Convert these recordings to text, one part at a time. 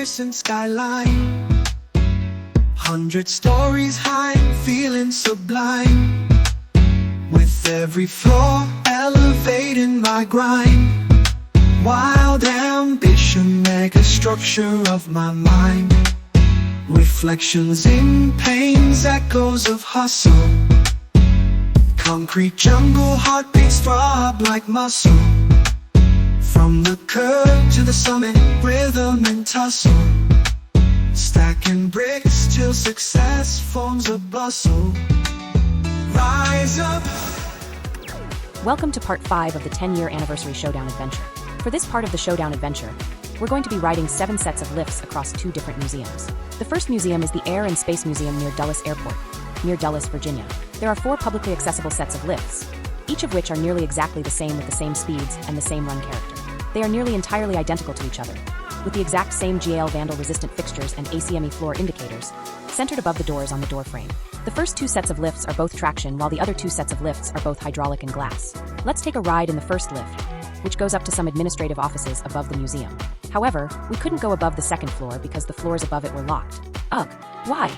magnificent skyline. 100 stories high, feeling sublime. With every floor elevating my grind. Wild ambition, mega structure of my mind. Reflections in pains, echoes of hustle. Concrete jungle, heartbeats throb like muscle. From the curb to the summit, rhythm and tussle. Stacking bricks till success forms a bustle. Rise up. Welcome to part 5 of the 10-year anniversary Showdown adventure. For this part of the Showdown adventure, we're going to be riding 7 sets of lifts across 2 different museums. The first museum is the Air and Space Museum near Dulles Airport, near Dulles, Virginia. There are 4 publicly accessible sets of lifts, each of which are nearly exactly the same with the same speeds and the same run character. They are nearly entirely identical to each other, with the exact same GAL vandal-resistant fixtures and ACME floor indicators, centered above the doors on the door frame. The first 2 sets of lifts are both traction, while the other 2 sets of lifts are both hydraulic and glass. Let's take a ride in the first lift, which goes up to some administrative offices above the museum. However, we couldn't go above the second floor because the floors above it were locked. Ugh, why?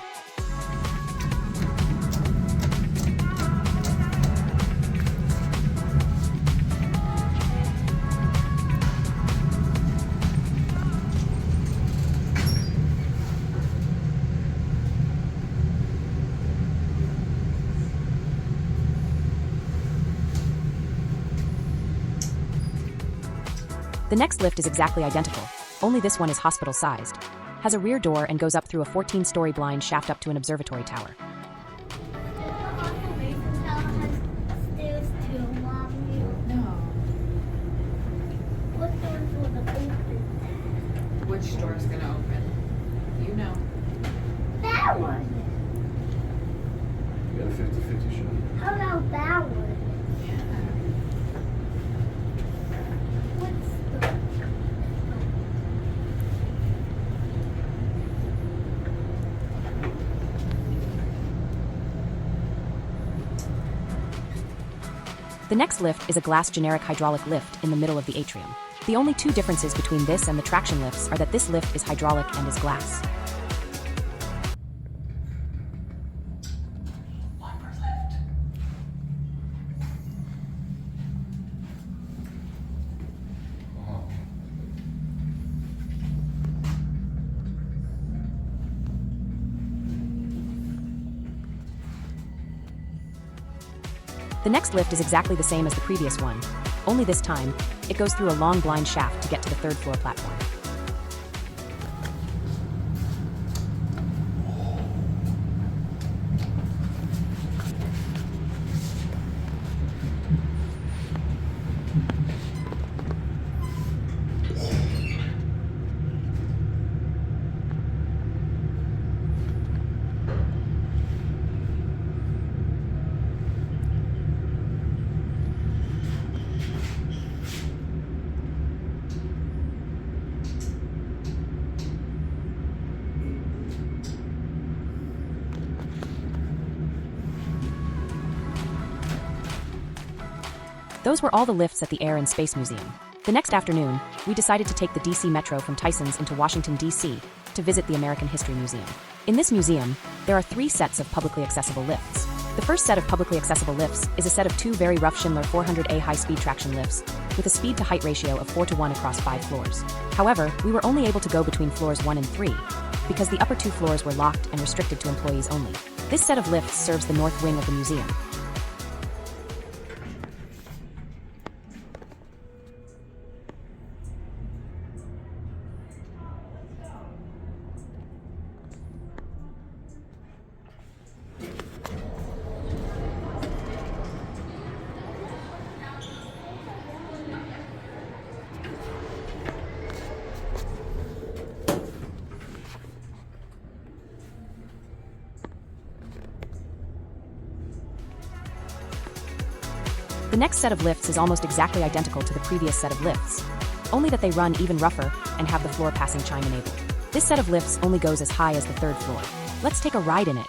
The next lift is exactly identical, only this one is hospital-sized, has a rear door and goes up through a 14-story blind shaft up to an observatory tower. Which door is going to open? You know. That one. You got a 50-50 shot. How about that one? The next lift is a glass generic hydraulic lift in the middle of the atrium. The only 2 differences between this and the traction lifts are that this lift is hydraulic and is glass. The next lift is exactly the same as the previous one, only this time, it goes through a long blind shaft to get to the 3rd floor platform. Those were all the lifts at the Air and Space Museum. The next afternoon, we decided to take the DC Metro from Tysons into Washington, D.C. to visit the American History Museum. In this museum, there are 3 sets of publicly accessible lifts. The first set of publicly accessible lifts is a set of 2 very rough Schindler 400A high-speed traction lifts, with a speed-to-height ratio of 4:1 across 5 floors. However, we were only able to go between floors 1 and 3, because the upper 2 floors were locked and restricted to employees only. This set of lifts serves the north wing of the museum. The next set of lifts is almost exactly identical to the previous set of lifts, only that they run even rougher and have the floor passing chime enabled. This set of lifts only goes as high as the 3rd floor. Let's take a ride in it.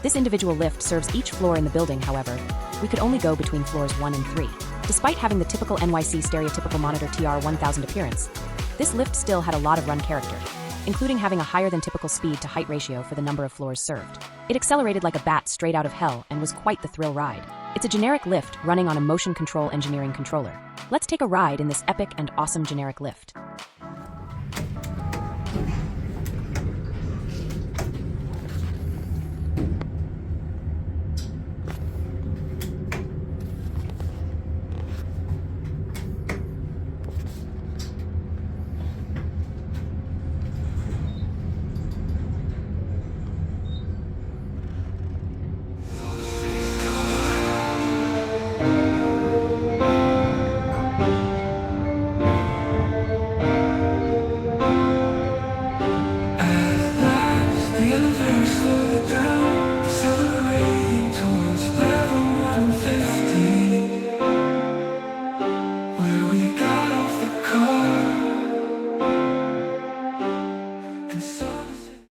This individual lift serves each floor in the building, however. We could only go between floors 1 and 3. Despite having the typical NYC stereotypical monitor TR-1000 appearance, this lift still had a lot of run character, including having a higher than typical speed to height ratio for the number of floors served. It accelerated like a bat straight out of hell and was quite the thrill ride. It's a generic lift running on a motion control engineering controller. Let's take a ride in this epic and awesome generic lift. The elevator slowed down, accelerating towards level 150, where we got off the car. And so